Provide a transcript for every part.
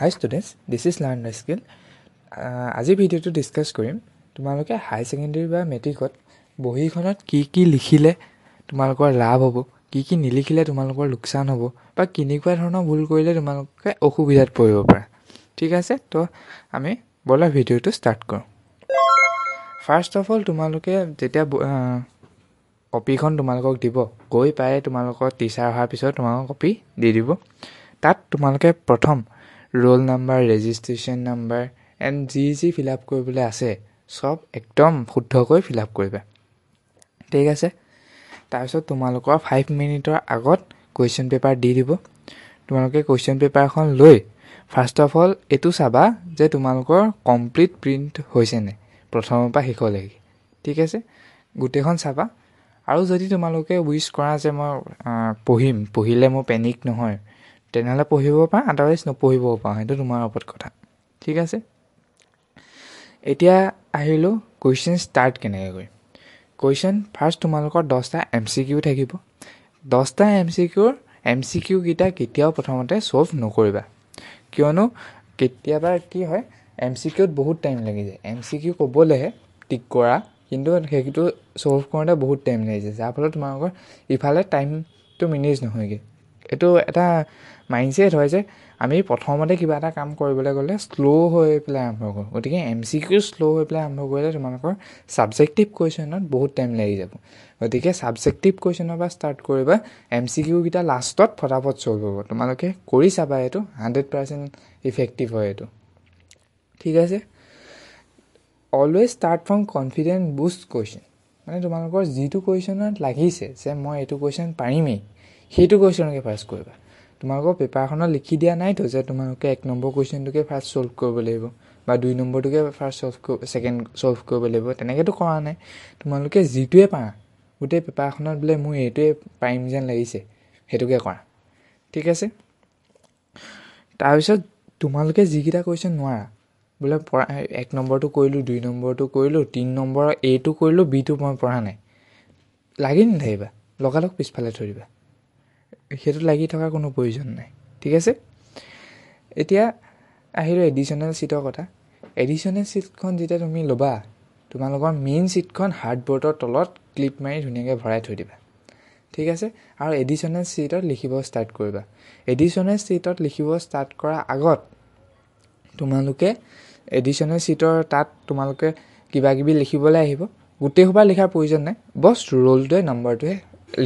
Hi students, this is Learn the Skill. আজি ভিডিঅ'টো discuss কৰিম তোমালোকে হাই ছেকেণ্ডেৰী বা মেট্ৰিকত বহীখনত কি লিখিলে তোমালোকৰ লাভ হ'ব, কি নিলিখিলে তোমালোকৰ লোকচান হ'ব বা কেনেকুৱা ধৰণৰ ভুল কৰিলে তোমালোকে অসুবিধাত পৰিব পাৰা। ঠিক আছে, তো আমি বলা ভিডিঅ'টো ষ্টাৰ্ট কৰোঁ। ফাৰ্ষ্ট অফ অল তোমালোকে যেতিয়া কপিখন তোমালোকক দিব, গৈ পাই তোমালোকৰ টিচাৰ অহাৰ পিছত তোমালোকক কপি দি দিব। তাত তোমালোকে প্ৰথম roll number, registration number and যি ফিল আপ কৰিবলৈ আছে চব একদম শুদ্ধকৈ ফিল আপ কৰিবা। ঠিক আছে, তাৰপিছত তোমালোকৰ 5 মিনিটৰ আগত কুৱেশ্যন পেপাৰ দি দিব। তোমালোকে কুৱেশ্যন পেপাৰখন লৈ ফাৰ্ষ্ট অফ অল এইটো চাবা যে তোমালোকৰ কমপ্লিট প্ৰিণ্ট হৈছেনে প্ৰথমৰ পৰা শেষলৈকে। ঠিক আছে, গোটেইখন চাবা। আৰু যদি তোমালোকে উইচ কৰা যে মই পঢ়িলে মোৰ পেনিক নহয়, তেনেহ'লে পঢ়িব পাৰা, আদাৰৱাইজ নপঢ়িবও পাৰা, সেইটো তোমাৰ ওপৰত কথা। ঠিক আছে, এতিয়া আহিলোঁ কুৱেশ্যন ষ্টাৰ্ট কেনেকৈ কৰিম। কুৱেশ্যন ফাৰ্ষ্ট তোমালোকৰ 10টা MCQ থাকিব। 10টা MCQ কেইটা কেতিয়াও প্ৰথমতে ছল্ভ নকৰিবা, কিয়নো কেতিয়াবা কি হয় MCQত বহুত টাইম লাগি যায়। MCQ ক'বলৈহে টিক কৰা, কিন্তু সেইটো ছল্ভ কৰোঁতে বহুত টাইম লাগি যায়, যাৰ ফলত তোমালোকৰ ইফালে টাইমটো মেনেজ নহয়গৈ। এইটো এটা মাইণ্ডছেট হয় যে আমি প্ৰথমতে কিবা এটা কাম কৰিবলৈ গ'লে শ্ল' হৈ পেলাই আৰম্ভ কৰোঁ। গতিকে MCQ শ্ল' হৈ পেলাই আৰম্ভ কৰিলে তোমালোকৰ ছাবজেক্টিভ কুৱেশ্যনত বহুত টাইম লাগি যাব। গতিকে ছাবজেক্টিভ কুৱেশ্যনৰ পৰা ষ্টাৰ্ট কৰিবা, MCQ কেইটা লাষ্টত ফটাফট ছল্ভ হ'ব। তোমালোকে কৰি চাবা, এইটো 100% ইফেক্টিভ হয় এইটো। ঠিক আছে, always start from confident Boost question. মানে তোমালোকৰ যিটো কুৱেশ্যনত লাগিছে যে মই এইটো কুৱেশ্যন পাৰিমেই, সেইটো কুৱেশ্যনকে ফাৰ্ষ্ট কৰিবা। তোমালোকৰ পেপাৰখনত লিখি দিয়া নাইতো যে তোমালোকে 1 নম্বৰ কুৱেশ্যনটোকে ফাৰ্ষ্ট ছল্ভ কৰিব লাগিব বা 2 নম্বৰটোকে ফাৰ্ষ্ট ছেকেণ্ড ছল্ভ কৰিব লাগিব, তেনেকৈতো কৰা নাই। তোমালোকে যিটোৱে পাৰা গোটেই পেপাৰখনত বোলে মোৰ এইটোৱে পাৰিম যেন লাগিছে, সেইটোকে কৰা। ঠিক আছে, তাৰপিছত তোমালোকে যিকেইটা কুৱেশ্যন নোৱাৰা, বোলে 1 নম্বৰটো কৰিলোঁ, 2 নম্বৰটো কৰিলোঁ, 3 নম্বৰৰ Aটো কৰিলোঁ, Bটো মই পৰা নাই, লাগি নাথাকিবা, লগালগ পিছফালে থৈ দিবা। সেইটো লাগি থকাৰ কোনো প্ৰয়োজন নাই। ঠিক আছে, এতিয়া আহিলোঁ এডিশ্যনেল ছিটৰ কথা। এডিশ্যনেল ছিটখন যেতিয়া তুমি ল'বা, তোমালোকৰ মেইন ছিটখন হাৰ্ডবৰ্ডৰ তলত ক্লিপ মাৰি ধুনীয়াকৈ ভৰাই থৈ দিবা। ঠিক আছে, আৰু এডিশ্যনেল ছিটত লিখিব ষ্টাৰ্ট কৰিবা। এডিশ্যনেল ছিটত লিখিব ষ্টাৰ্ট কৰাৰ আগত তোমালোকে এডিশ্যনেল ছিটৰ তাত তোমালোকে কিবাকিবি লিখিবলৈ আহিব। গোটেই সোপা লিখাৰ প্ৰয়োজন নাই, বছ ৰোলটোৱে নম্বৰটোৱে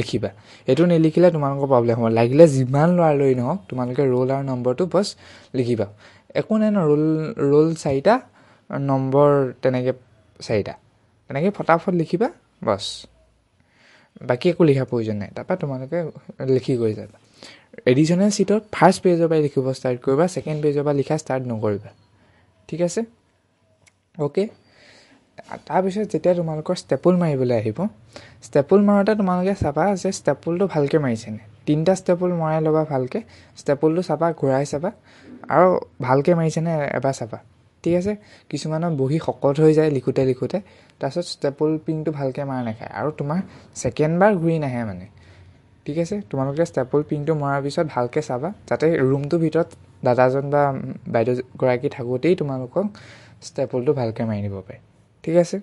লিখিবা। এইটো নিলিখিলে তোমালোকৰ প্ৰব্লেম হ'ব। লাগিলে যিমান লৰালৰি নহওক, তোমালোকে ৰোল আৰু নম্বৰটো বছ লিখিবা। একো নাই ন, ৰোল 4টা, নম্বৰ তেনেকৈ 4টা, তেনেকৈ ফটাফট লিখিবা বছ। বাকী একো লিখাৰ প্ৰয়োজন নাই। তাৰপৰা তোমালোকে লিখি গৈ যাবা। এডিশ্যনেল ছিটত ফাৰ্ষ্ট পেজৰ পৰা লিখিব ষ্টাৰ্ট কৰিবা, ছেকেণ্ড পেজৰ পৰা লিখা ষ্টাৰ্ট নকৰিবা। ঠিক আছে, অ'কে। তাৰপিছত যেতিয়া তোমালোকৰ ষ্টেপুল মাৰিবলৈ আহিব, ষ্টেপুল মাৰোঁতে তোমালোকে চাবা যে ষ্টেপুলটো ভালকৈ মাৰিছেনে। 3টা ষ্টেপুল মৰাই ল'বা ভালকৈ, ষ্টেপুলটো চাবা, ঘূৰাই চাবা, আৰু ভালকৈ মাৰিছেনে এবাৰ চাবা। ঠিক আছে, কিছুমানৰ বহি শকত হৈ যায় লিখোঁতে তাৰপিছত ষ্টেপুল পিনটো ভালকৈ মাৰ নাখায় আৰু তোমাৰ ছেকেণ্ডবাৰ ঘূৰি নাহে মানে। ঠিক আছে, তোমালোকে ষ্টেপুল পিনটো মৰাৰ পিছত ভালকৈ চাবা, যাতে ৰুমটোৰ ভিতৰত দাদাজন বা বাইদেউগৰাকী থাকোঁতেই তোমালোকক ষ্টেপুলটো ভালকৈ মাৰি দিব পাৰে। ঠিক আছে,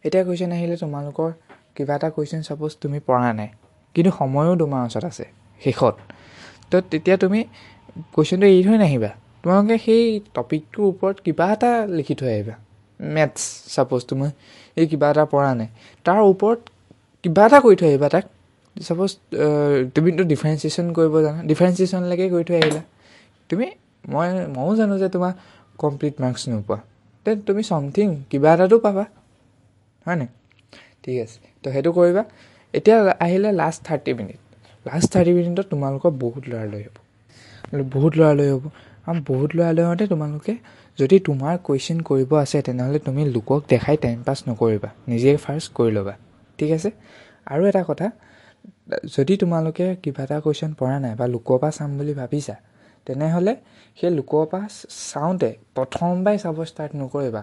এতিয়া কুৱেশ্যন আহিলে তোমালোকৰ কিবা এটা কুৱেশ্যন ছাপ'জ তুমি পৰা নাই, কিন্তু সময়ো তোমাৰ ওচৰত আছে শেষত, তো তেতিয়া তুমি কুৱেশ্যনটো এৰি থৈ নাহিবা। তোমালোকে সেই টপিকটোৰ ওপৰত কিবা এটা লিখি থৈ আহিবা। মেথছ ছাপ'জ তুমি এই কিবা এটা পৰা নাই, তাৰ ওপৰত কিবা এটা কৰি থৈ আহিবা। তাক ছাপ'জ তুমিতো ডিফাৰেঞ্চিয়েশ্যন কৰিব জানা, ডিফাৰেঞ্চিয়েশ্যনলৈকে কৰি থৈ আহিলা। ময়ো জানো যে তোমাৰ কমপ্লিট মাৰ্কছ নোপোৱা, দেন তুমি ছামথিং কিবা এটাতো পাবা, হয়নে? ঠিক আছে, তো সেইটো কৰিবা। এতিয়া আহিলে লাষ্ট 30 মিনিট। লাষ্ট 30 মিনিটত তোমালোকৰ বহুত লৰালৰি হ'ব। আৰু বহুত লৰালৰি হওঁতে তোমালোকে যদি তোমাৰ কুৱেশ্যন কৰিব আছে, তেনেহ'লে তুমি লোকক দেখাই টাইম পাছ নকৰিবা, নিজে ফাৰ্ষ্ট কৰি ল'বা। ঠিক আছে, আৰু এটা কথা, যদি তোমালোকে কিবা এটা কুৱেশ্যন পৰা নাই বা লোকৰ পৰা চাম বুলি ভাবিছা, তেনেহ'লে সেই লোকৰ পৰা চাওঁতে প্ৰথমবাৰ চাব ষ্টাৰ্ট নকৰিবা,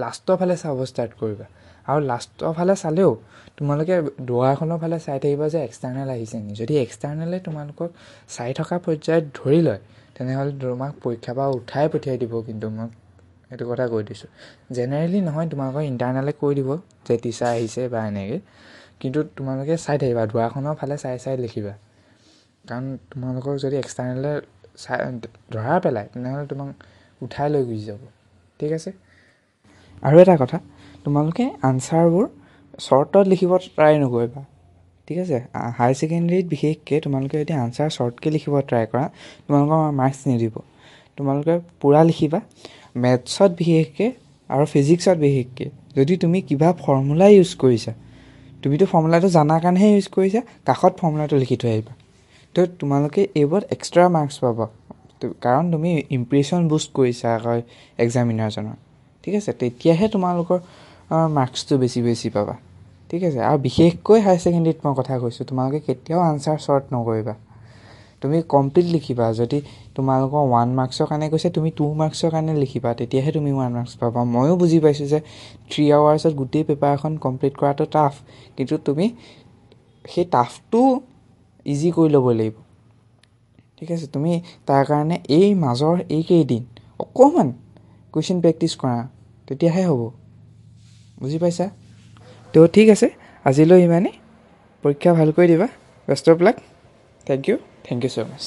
লাষ্টৰ ফালে চাব ষ্টাৰ্ট কৰিবা। আৰু লাষ্টৰ ফালে চালেও তোমালোকে দুৱাৰখনৰ ফালে চাই থাকিবা যে এক্সটাৰ্নেল আহিছে নেকি। যদি এক্সটাৰ্নেলে তোমালোকক চাই থকা পৰ্যায়ত ধৰি লয়, তেনেহ'লে তোমাক পৰীক্ষাৰ পৰা উঠাই পঠিয়াই দিব। কিন্তু মই সেইটো কথা কৈ দিছোঁ, জেনেৰেলি নহয়, তোমালোকৰ ইণ্টাৰনেলে কৈ দিব যে টিচাৰ আহিছে বা এনেকৈ। কিন্তু তোমালোকে চাই থাকিবা, দুৱাৰখনৰ ফালে চাই চাই লিখিবা, কাৰণ তোমালোকক যদি এক্সটাৰ্নেলে চাই ধৰা পেলায় তেনেহ'লে তোমাক উঠাই লৈ গুচি যাব। ঠিক আছে। আৰু এটা কথা, তোমালোকে আনচাৰবোৰ শ্বৰ্টত লিখিব ট্ৰাই নকৰিবা। ঠিক আছে। হায়াৰ ছেকেণ্ডেৰীত বিশেষকৈ তোমালোকে যদি আনচাৰ শ্বৰ্টকৈ লিখিব ট্ৰাই কৰা, তোমালোকৰ মাৰ্কছ নিদিব। তোমালোকে পূৰা লিখিবা। মেথছত বিশেষকৈ আৰু ফিজিক্সত বিশেষকৈ যদি তুমি কিবা ফৰ্মুলা ইউজ কৰিছা, তুমিতো ফৰ্মুলাটো জানাৰ কাৰণেহে ইউজ কৰিছা, কাষত ফৰ্মুলাটো লিখি থৈ আহিবা। তো তোমালোকে এইবোৰত এক্সট্ৰা মাৰ্কছ পাবা, কাৰণ তুমি ইম্প্ৰেশ্যন বুষ্ট কৰিছা আকৌ এক্সামিনাৰজনৰ। ঠিক আছে। তেতিয়াহে তোমালোকৰ মাৰ্কছটো বেছি পাবা। ঠিক আছে। আৰু বিশেষকৈ হায়াৰ ছেকেণ্ডেৰীত মই কথা কৈছোঁ, তোমালোকে কেতিয়াও আনচাৰ শ্বৰ্ট নকৰিবা, তুমি কমপ্লিট লিখিবা। যদি তোমালোকৰ 1 মাৰ্কছৰ কাৰণে কৈছে, তুমি 2 মাৰ্কছৰ কাৰণে লিখিবা, তেতিয়াহে তুমি 1 মাৰ্কছ পাবা। ময়ো বুজি পাইছোঁ যে 3 আৱাৰ্ছত গোটেই পেপাৰখন কমপ্লিট কৰাটো টাফ, কিন্তু তুমি সেই টাফটো ইজি কৰি ল'ব লাগিব। ঠিক আছে। তুমি তাৰ কাৰণে এই মাজৰ এইকেইদিন অকণমান কুৱেশ্যন প্ৰেক্টিছ কৰা, তেতিয়াহে হ'ব। বুজি পাইছা? তো ঠিক আছে, আজিলৈ ইমানেই। পৰীক্ষা ভালকৈ দিবা। Best of luck. Thank you so' much.